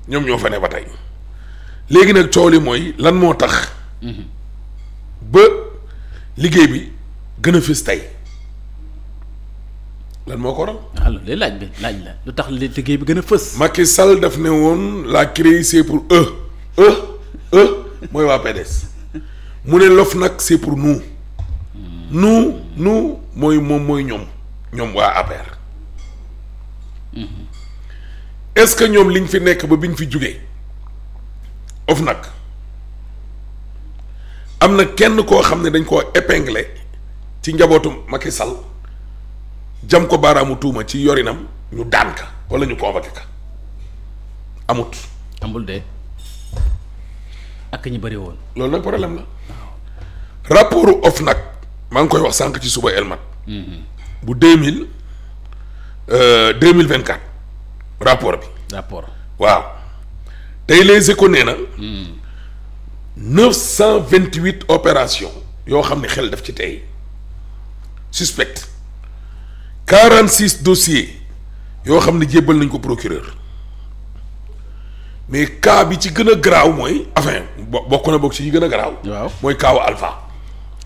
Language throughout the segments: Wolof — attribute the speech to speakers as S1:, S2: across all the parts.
S1: ñoom ñoo fa ne ba tey léegi nag coow li mooy lan moo tax ba liggéey bi gën a fës tey lan moo ko waral.
S2: alors léegi laaj la lu tax liggéey bi gën a fës.
S1: Macky Sall daf ne woon la CREI c'est pour mooy waa PDS mu ne l'OFNAC c'est pour nous mooy moom mooy ñoom waa APR est-ce que ñoom liñ fi nekk ba biñ fi jugee OFNAC am na kenn koo xam ne dañ koo épinglé ci njabootu Macky Sall jam ko baaraamu tuuma ci yorinam ñu daan ka wala ñu convoqué ka amul
S2: de ak ñu bëri woon.
S1: loolu nag problème la. rapport OFNAC maa ngi koy wax sànq ci suba elmat bu 2024 rapport bi. waaw tey Les Échos nee na. 928 opérations yoo xam ne xel daf ci tey suspect 46 dossiers yoo xam ne jébbal nañ ko procureur mais cas bi ci gën a garaaw mooy enfin bokk na bokk ci yi gën a garaaw.
S2: waaw
S1: mooy kaawu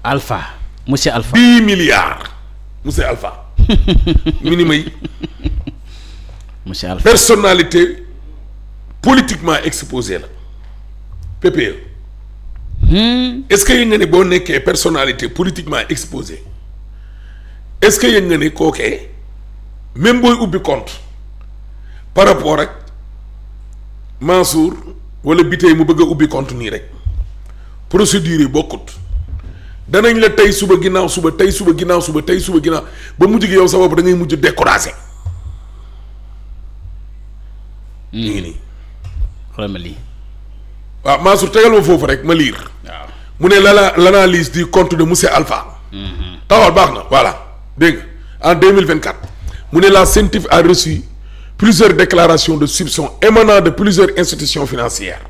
S1: Alpha.
S2: monsieur Alpha.
S1: 10 milliards monsieur Alpha. minimum yi.
S2: monsieur Alpha
S1: personnalité politiquement exposée la PPE. Est-ce que yëg nga ne boo nekkee personnalité politiquement exposée est-ce que yëg nga ne kookee même booy ubbi compte par rapport ak Mansour wala Biteye mu bëgg a ubbi compte nii rek procédure yi bokkut danañ la tey suba ginnaaw suba tey suba ginnaaw suba tey suba ginnaaw ba mujj gi yow sa bopp da ngay mujj découragé. ñu ngi nii.
S2: xoolal ma lii.
S1: waaw Mansour tegal ma foofu rek ma lire.
S2: waaw
S1: mu ne l'analyse du compte de monsieur Alpha. taxawal baax na voilà dégg nga en 2024 mu ne la CENTIF a reçu plusieurs déclarations de soupçons émanant de plusieurs institutions financières.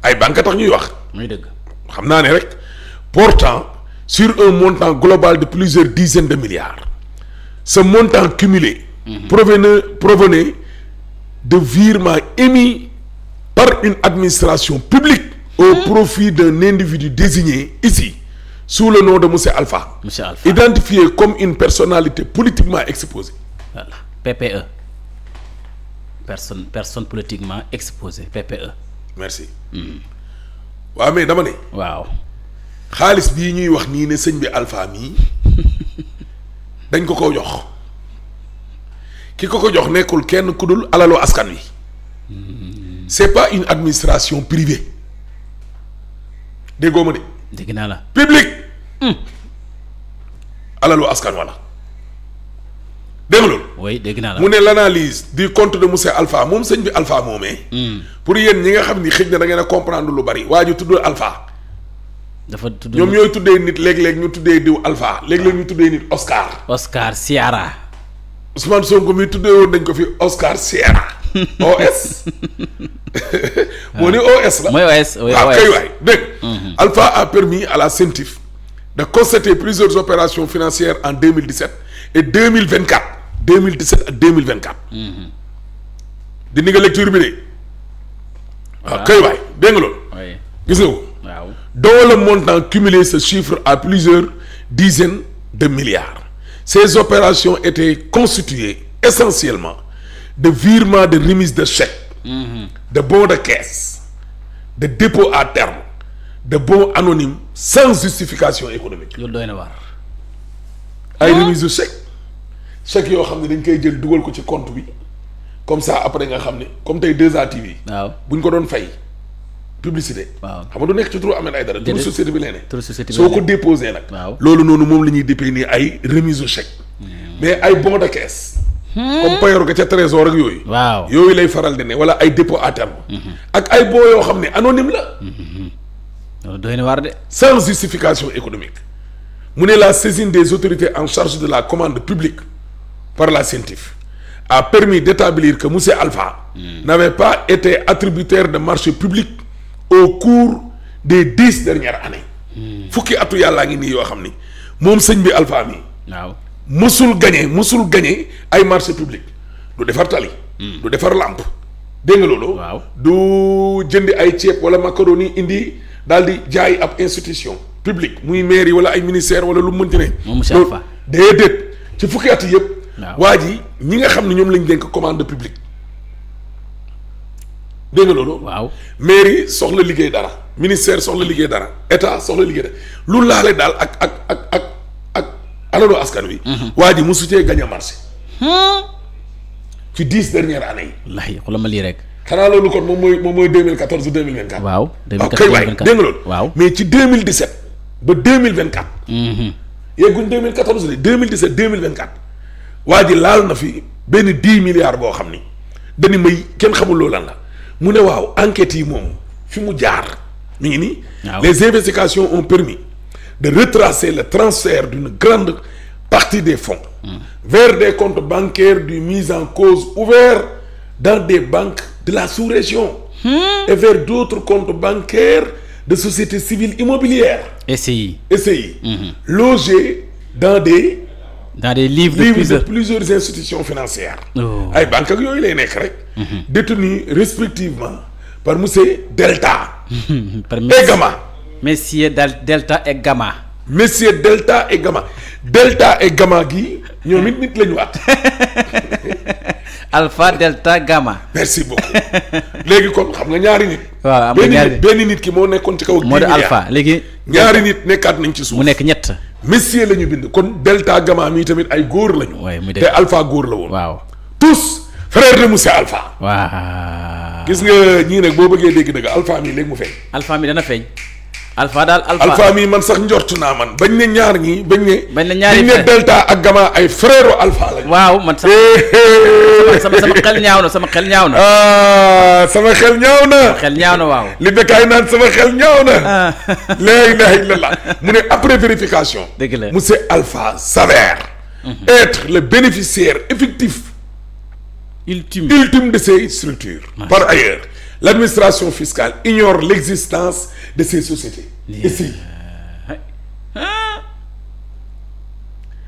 S1: ay banques tax ñuy wax.
S2: muy dëgg.
S1: xam naa ne rek portant sur un montant global de plusieurs dizaines de milliards. Ce montant cumulé. provenait de virements émis par une administration publique au profit d'un individu désigné ici sous le nom de monsieur Alpha.
S2: Monsieur Alpha
S1: identifié comme une personnalité politiquement exposée.
S2: Voilà PPE. personne politiquement exposée PPE.
S1: merci. waaw mais dama ne.
S2: waaw.
S1: xaalis bii ñuy wax nii ne sëñ bi Alpha mii dañ ko jox ki ko jox nekkul kenn ku dul alalu askan wi. c'est pas une administration privée déggoo ma de.
S2: dégg naa la.
S1: public. alalu askan wala dégg nga loolu.
S2: oui dégg naa la.
S1: mu ne l'analyse du compte de monsieur Alpha moom sëñ bi Alpha moomee. pour yéen ñi nga xam ni xëj na da ngeen a comprendre lu bari waa ji tudd Alpha.
S2: dafa tudd
S1: ñoom ñooy tuddee nit léeg-léeg ñu tuddee diw Alpha léeg-léeg ñu tuddee nit Oscar
S2: Sierra.
S1: Ousmane Sonko mi tuddee woon nañ ko fi Oscar Sierra. OS. moo ni OS la.
S2: mooy OS
S1: waaw kay waay dégg. Alpha a permis à la CENTIF de constater plusieurs opérations financières en 2017 et 2024 2017 ak 2024. dindi nga lecture bi de. waaw kay waay dégg nga loolu. gis nga ko.
S2: waaw.
S1: dont le montant cumulé se chiffre à plusieurs dizaines de milliards. Ces opérations étaient constituées essentiellement de virements de remise de chèques, de bons de caisse, de dépôts à terme, de bons anonymes sans justification économique.
S2: loolu doy na waar.
S1: ay remise de chèque yoo xam ne dañ koy jël dugal ko ci compte bi comme ça après nga xam ne comme tey 2A TV.
S2: waaw
S1: buñ ko doon fay. publicité.
S2: waaw
S1: xam nga du nekk ci turu Ahmed Aïdara.
S2: déedéet
S1: turu société bi lay ne.
S2: turu société bi
S1: soo ko déposé nag.
S2: waaw
S1: loolu noonu moom la ñuy dépenir ay remise de chèque. mais ay bon de caisse. comme payor ga ca trésor ak yooyu.
S2: waaw
S1: yooyu lay faral di ne wala ay dépôt à terme. ak ay boo yoo xam ne anonyme la.
S2: loolu doy na waar de.
S1: sans justification économique. mu ne la saisine des autorités en charge de la commande publique par la CENTIF a permis d'établir que monsieur Alpha n'avait pas été attributaire de marché public au cours des 10 dernières années. fukki atu yàllaa ngi nii yoo xam ni moom sëñ bi Alpha mi.
S2: waaw
S1: mësul gagné ay marché public du defar tali. du defar lampe dégg nga loolu.
S2: waaw
S1: du jëndi ay ceeb wala macaroni indi daal di jaay ab institution publique muy mairie wala ay ministère wala lu mu mënti ne.
S2: moom monsieur Alpha
S1: déedéet ci fukki at yëpp.
S2: waaw
S1: waa ji ñi nga xam ne ñoom lañ dénk commande publique dégg nga loolu.
S2: waaw
S1: mairie soxla liggéey dara ministère soxla liggéey dara état soxla liggéey dara lu laale daal ak alalu askan wi. waa ji mosu cee gañ a marché. ci 10 dernières années yi.
S2: wallaahi xoolal ma lii rek.
S1: xanaa loolu kon moom mooy 2014 2024.
S2: waaw 2014
S1: kay waay dégg nga loolu.
S2: waaw
S1: mais ci 2017 ba 2024. yegguñ 2014 de 2017 2024. waa ji laal na fi benn 10 milliards boo xam ni dañu may kenn xamul loolu lan la mu ne waaw enquêtes yi moom fi mu jaar mi ngi nii. les investigations ont permis de retracer le transfert d'une grande partie des fonds. vers des comptes bancaires du mis en cause ouverts dans des banques de la sous-région. Et vers d'autres comptes bancaires de sociétés civiles immobilières.
S2: SCI.
S1: Logés dans des
S2: livres
S1: de plusieurs institutions financières. ay banques ak yooyu lay nekk rek. détenus respectivement par monsieur Delta. et Gamma.
S2: Messieurs Delta et Gamma.
S1: Messieurs Delta et Gamma. Delta et Gamma gi ñoom it nit la ñu waat.
S2: Alpha Delta Gamma.
S1: merci beaucoup léegi kon xam nga ñaari nit.
S2: waaw am na ñaari nit
S1: benn nit ki moo nekkoon ci kaw.
S2: moo di Alpha léegi.
S1: ñaari nit nekkaat nañ ci suuf.
S2: mu nekk ñett.
S1: messieurs la ñu bind kon Delta Gamma mii tamit ay góor lañu.
S2: waaye muy
S1: te Alpha góor la woon.
S2: waaw
S1: tous frères de monsieur Alpha.
S2: waaw.
S1: gis nga ñii nag boo bëggee dégg dëgg Alpha mii léegi mu feeñ.
S2: Alpha mi dana feeñ. Alpha daal
S1: Alpha mii man sax njort naa man bañ ne ñaar ñi bañ ne
S2: ñaari
S1: Delta ak Gamma ay frère Alpha lañu.
S2: waaw man sax sama xel ñaaw na sama xel ñaaw na.
S1: sama xel ñaaw na.
S2: xel ñaaw na waaw.
S1: li bekkaay naan sama xel ñaaw na. la ilaha illallah mu ne après vérification.
S2: dëgg la
S1: monsieur Alpha s'avère être le bénéficiaire effectif ultime de ces structures. Par ailleurs, l'administration fiscale ignore l'existence de ces sociétés. Ici.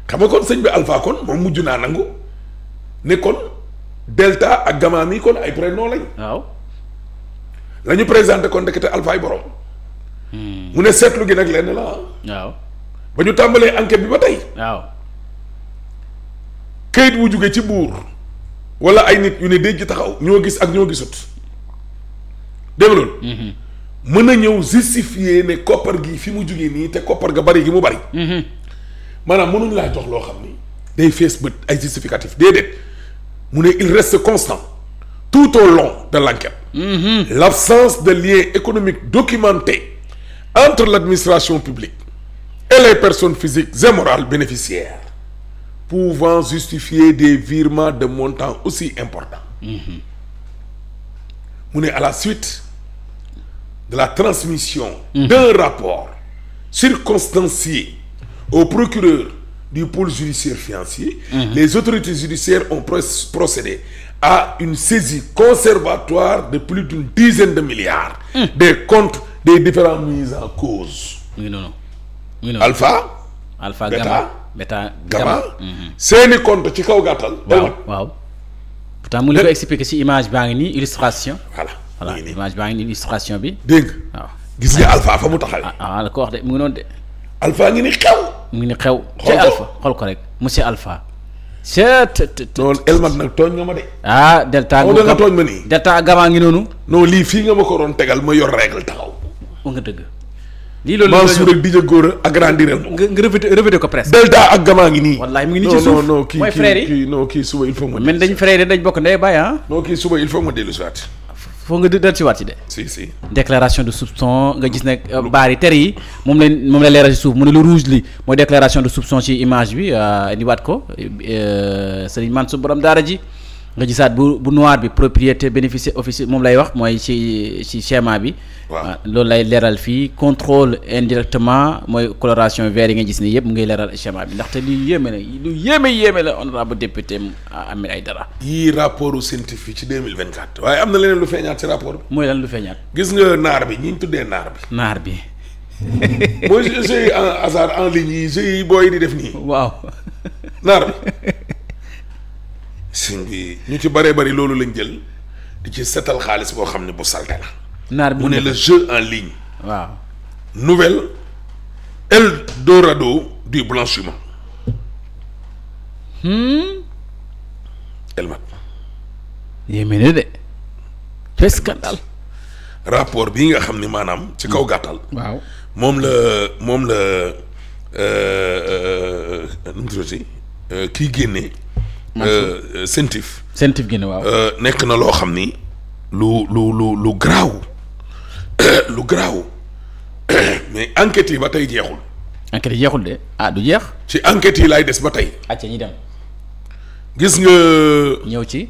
S1: xam nga kon sëñ bi Alpha kon moom mujj naa nangu ne kon Delta ak Gamma mi kon ay prénom lañ.
S2: waaw.
S1: la ñu présenté kon ndekete Alpha ay borom. mu ne seetlu gi nag lenn la.
S2: waaw.
S1: ba ñu tàmbalee enquête bi ba tey.
S2: waaw.
S1: kayit wu jóge ci buur wala ay nit yu ne déj taxaw ñoo gis ak ñoo gisut dégg loolu. mën a ñëw justifier ne koppar gi fi mu jógee nii te koppar ga bari gi mu bari. maanaam mënuñ laa jox loo xam ni day fees bët ay justificatif déedéet mu ne il reste constant tout au long de l'enquête. L'absence de lien économique documenté entre l'administration publique et les personnes physiques et morales bénéficiaires pouvant justifier des virements de montants aussi importants. mu ne à la suite de la transmission d'un rapport circonstancié au procureur du pôle judiciaire financier, les autorités judiciaires ont procédé à une saisie conservatoire de plus d'une dizaine de milliards des comptes des différents mises en cause.
S2: mu ngi noonu.
S1: Alpha
S2: Beta
S1: Gamma seeni compte ci kaw gàttal.
S2: waaw. pourtant mu ngi ko expliquer ci image baa ngi nii illustration.
S1: voilà
S2: image baa ngi nii illustration bi.
S1: dégg nga.
S2: waaw
S1: gis nga Alpha fa mu taxawee.
S2: la ko wax de mu ngi noonu de.
S1: Alpha ngi ni xew.
S2: mu ngi ni xew.
S1: xool ko
S2: Alpha xool ko rek monsieur Alpha.
S1: non Elmat nag tooñ nga ma de.
S2: Delta
S1: da nga tooñ ma nii.
S2: Delta ak Gamma ngi noonu.
S1: non lii fii nga ma ko doon tegal ma yor règle taxaw.
S2: mu nga dëgg. lii loolu
S1: Mansour rek di góor a agrandiral ma.
S2: nga revêté ko presque.
S1: Delta ak Gamma ngi nii.
S2: wallaay mu ngi nii ci suuf
S1: non
S2: mooy frère yi
S1: kii suba il faut ma.
S2: men dañ frère dañ bokk ndey baay
S1: non kii suba il faut ma dellu si waat.
S2: foo nga del si waat ci de.
S1: si.
S2: déclaration de soupçon nga gis ne baar yi ter yi moom la leeral ci suuf mu ne lu rouge li mooy déclaration de soupçon ci image bi indiwaat ko Serigne Mansour borom daara ji nga gisaat bu noir bi propriété bénéficiaire officiel moom lay wax mooy ci schéma bi. waaw loolu lay leeral fii contrôle indirectement mooy coloration vert yi nga gis ni yëpp mu ngay leeral schéma bi ndaxte lu yéeme la honorable député Ahmed Aïdara. yii
S1: rapportu scientifique ci 2024 waaye am na leneen lu feeñaat ci rapport bi.
S2: mooy lan lu feeñaat.
S1: gis nga naar bi ñi ñu tuddee naar bi. mooy jeux en hasard en ligne yi jeux yi booy di def nii.
S2: waaw.
S1: naar bi. sëñ bi ñu ci bëree bëri loolu lañ jël di ci setal xaalis boo xam ne bu salte la.
S2: naar bi
S1: mu ne le jeu en ligne.
S2: waaw.
S1: nouvelle Eldorado du blanchiment. Elmat.
S2: yéeme na de. te scandale.
S1: rapport bii nga xam ni maanaam ci kaw gàttal.
S2: waaw
S1: moom la nu mu tuddati kii génne. CENTIF.
S2: CENTIF génne waaw.
S1: nekk na loo xam ni lu garaaw lu garaaw mais enquêtes yi ba tey jeexul.
S2: enquête yi jeexul de du jeex.
S1: ci enquêtes yi laay des ba tey.
S2: acca ñi dem.
S1: gis nga.
S2: ñëw ci.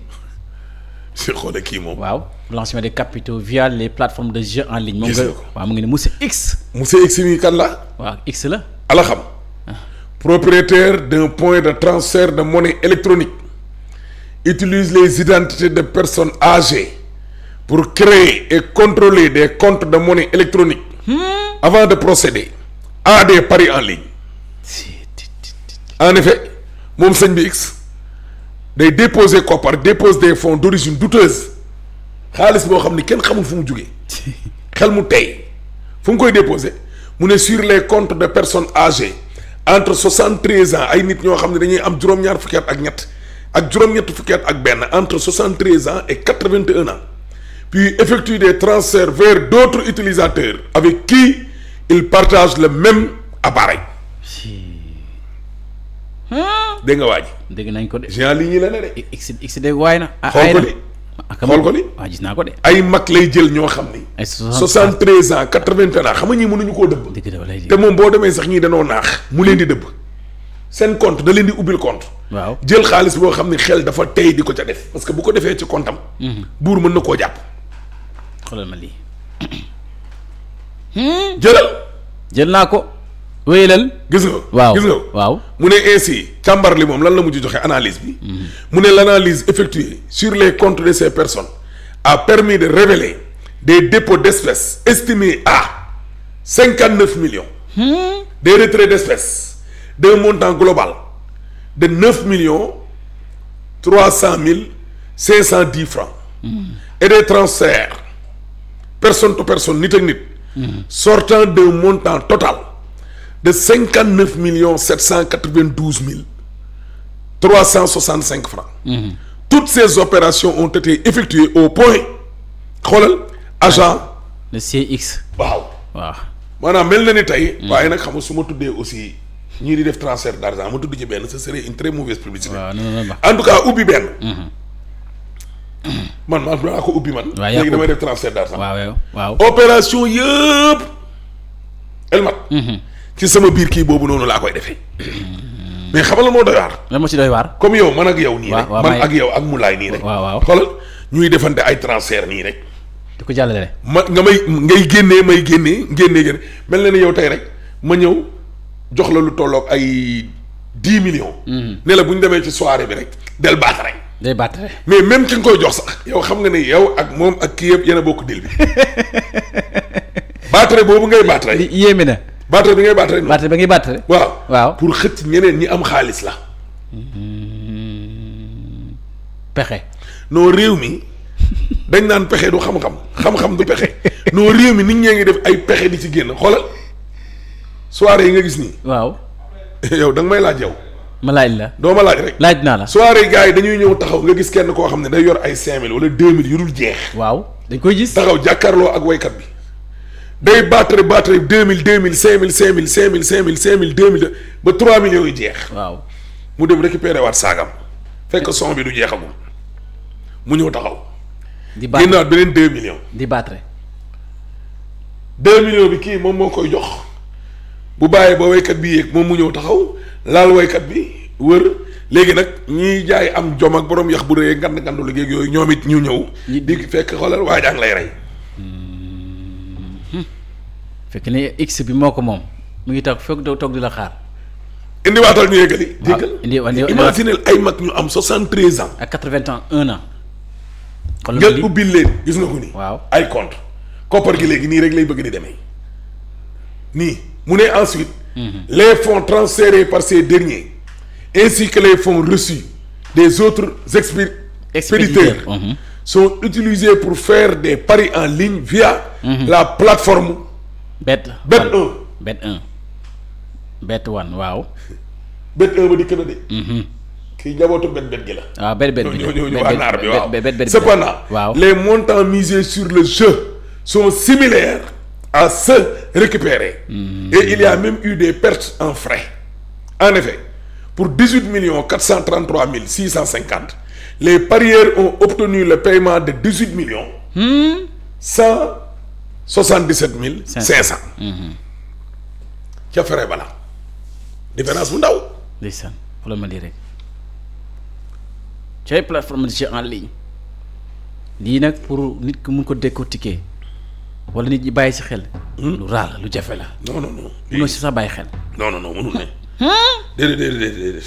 S1: si xoole kii moom.
S2: waaw blanchiment des capitaux via les plateformes de jeux en ligne. moom nga waaw mu ngi ne monsieur X.
S1: monsieur X mi kan la.
S2: waaw X la.
S1: ala xam. propriétaire d'un point de transfert de monnaie électronique utilise les identités de personnes âgées pour créer et contrôler des comptes de monnaie électronique avant de procéder à des paris en ligne. En effet moom sëñ bi X day déposer koppar dépose des fonds d'origine douteuse xaalis boo xam ni kenn xamul fu mu jugee xel mu tey fu mu koy déposer mu ne sur les comptes de personnes âgées entre 73 ans ay nit ñoo xam ne dañuy am juróom-ñaar fukki at ak ñett ak juróom-ñett fukki at ak benn entre 73 ans et 81 ans puis effectue des transferts vers d'autres utilisateurs avec qui ils partagent le même appareil. dégg nga waaj.
S2: dégg nañ ko de.
S1: géant lii ñi la ne de.
S2: X dégg waay na.
S1: xool ko ni xool ko ni.
S2: waaw gis naa ko de.
S1: ay mag lay jël ñoo xam ni.
S2: ay
S1: 73 ans 81 ans xam nga ñii mënuñu koo dëbb.
S2: dëgg la lay
S1: te moom boo demee sax ñii danoo naax. mu leen di dëbb seen compte da leen di ubbil compte.
S2: waaw
S1: jël xaalis boo xam ni xel dafa tey di ko ca def parce que bu ko defee ci compte am. buur mën na koo jàpp.
S2: xoolal ma lii.
S1: jël
S2: naa ko. wéyalal.
S1: gis nga.
S2: waaw
S1: gis nga.
S2: waaw
S1: mu ne ainsi càmbar li moom lan la mujj joxe analyse bi. mu ne l'analyse effectuée sur les comptes de ces personnes a permis de révéler des dépôts d'espèces estimés à 59 millions. Des retraits d'espèces d'un montant global de 9 millions 300 510 francs. Et des transferts personne to personne nit ak nit. sortant d'un montant total de 59 792 365 francs. Toutes ces opérations ont été effectuées au point xoolal agent.
S2: le CX.
S1: waaw maanaam mel na ni tey. waaye nag xam nga su ma tuddee aussi ñii di def transfert d'argent ma tudd ci benn ce serait une très mauvaise publicité. en tout cas ubbi benn. man maa ko ubbi man.
S2: waaw
S1: léegi damay def transfert d'argent.
S2: waaw.
S1: opération yëpp elmat. ci sama biir kii boobu noonu laa koy defee. mais xamal la moo doy waar.
S2: lan moo ci doy waar.
S1: comme yow man ak yow. nii rek man ak yow ak Moulay nii rek.
S2: waaw
S1: xoolal ñuy defante ay transfert nii rek.
S2: di ko jàllale.
S1: ngay génnee may génnee mel na ni yow tey rek ma ñëw jox la lu tolloog ay 10 millions. ne la bu ñu demee ci soirée bi rek del baat rek.
S2: day baat rek.
S1: mais même ki nga koy jox sax yow xam nga ne yow ak moom ak kii yëpp yéen a bokk dil bi. baatare boobu ngay baatare.
S2: yéeme na.
S1: baatare bi ngay baatare.
S2: baatare ba ngay baatare.
S1: waaw pour xëcc ñeneen ñi am xaalis la.
S2: pexe.
S1: non réew mi dañ naan pexe du xam-xam xam-xam du pexe non réew mi nit ñee ngi def ay pexe di ci génn xoolal soirée yi nga gis nii.
S2: waaw.
S1: yow da nga may laaj yow.
S2: ma laaj la.
S1: doo ma laaj rek.
S2: laaj naa la.
S1: soirée gars yi dañuy ñëw taxaw nga gis kenn koo xam ne day yor ay 5000 wala 2000 yu dul jeex.
S2: waaw dañ koy gis.
S1: taxaw jàkkaarloo ak waykat bi. day baatare 2000 5000 5000 2000 ba 3 millions yu jeex.
S2: waaw
S1: mu dem récupérer waat saagam fekk son bi du jeexagum mu ñëw taxaw.
S2: di baatare
S1: génnaat beneen 2 millions.
S2: di baatare.
S1: 2 millions bi kii moom moo koy jox bu bàyyee ba waykat bi yéeg moom mu ñëw taxaw laal waykat bi wër léegi nag ñiy jaay am jom ak borom yax bu rëy ngand lu géeg yooyu ñoom it ñu ñëw. di fekk xoolal waa jaa ngi lay rey.
S2: fekk ne X bi moo ko moom mu ngi toog di la xaar.
S1: indiwaatal ñu yeggali.
S2: waaw
S1: imagine ay mag ñu am 73 ans.
S2: ak 80 ans 1 an.
S1: ngeen ubbil leen gis nga ko nii.
S2: waaw
S1: ay compte koppar gi léegi nii rek lay bëgg di demee nii mu ne ensuite. les fonds transférés par ces derniers ainsi que les fonds reçus des autres expéditeurs sont utilisés pour faire des paris en ligne via la plateforme Bet1.
S2: Bet1 waaw.
S1: Bet1 ba dikk na de. kii njabootu bet gi la.
S2: waaw bet bi
S1: ñooñu waa naar bi waaw.
S2: bet
S1: cependant
S2: waaw.
S1: les montants misés sur le jeu sont similaires à ceux récupérés. Et il y a même eu des pertes en frais. En effet, pour 18 433 650, les parieurs ont obtenu le paiement de 18 177 500. ca fere bala différence bu ndaw.
S2: ndeysaan xoolal ma lii rek cay plateforme de jeu en ligne lii nag pour nit ki mun ko décortiquer wala nit ñi bàyyi si xel. lu raar la lu jafe la.
S1: non.
S2: munoo si sax bàyyi xel.
S1: non mënul ne. déedéet.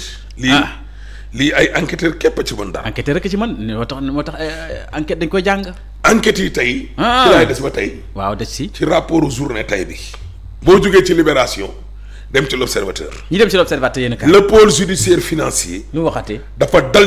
S1: lii ay enquêteur képp ci mën daal.
S2: enquêteur rek ci mën moo tax enquête dañ koy jàng.
S1: enquête yi tey. ci laay des ba tey.
S2: waaw des si.
S1: ci rapport journée tey bi. boo jógee ci Libération dem ci l'Observateur.
S2: ñu dem ci l'Observateur yéen a
S1: le pôle judiciaire financier.
S2: ñu waxatee.
S1: dafa dal.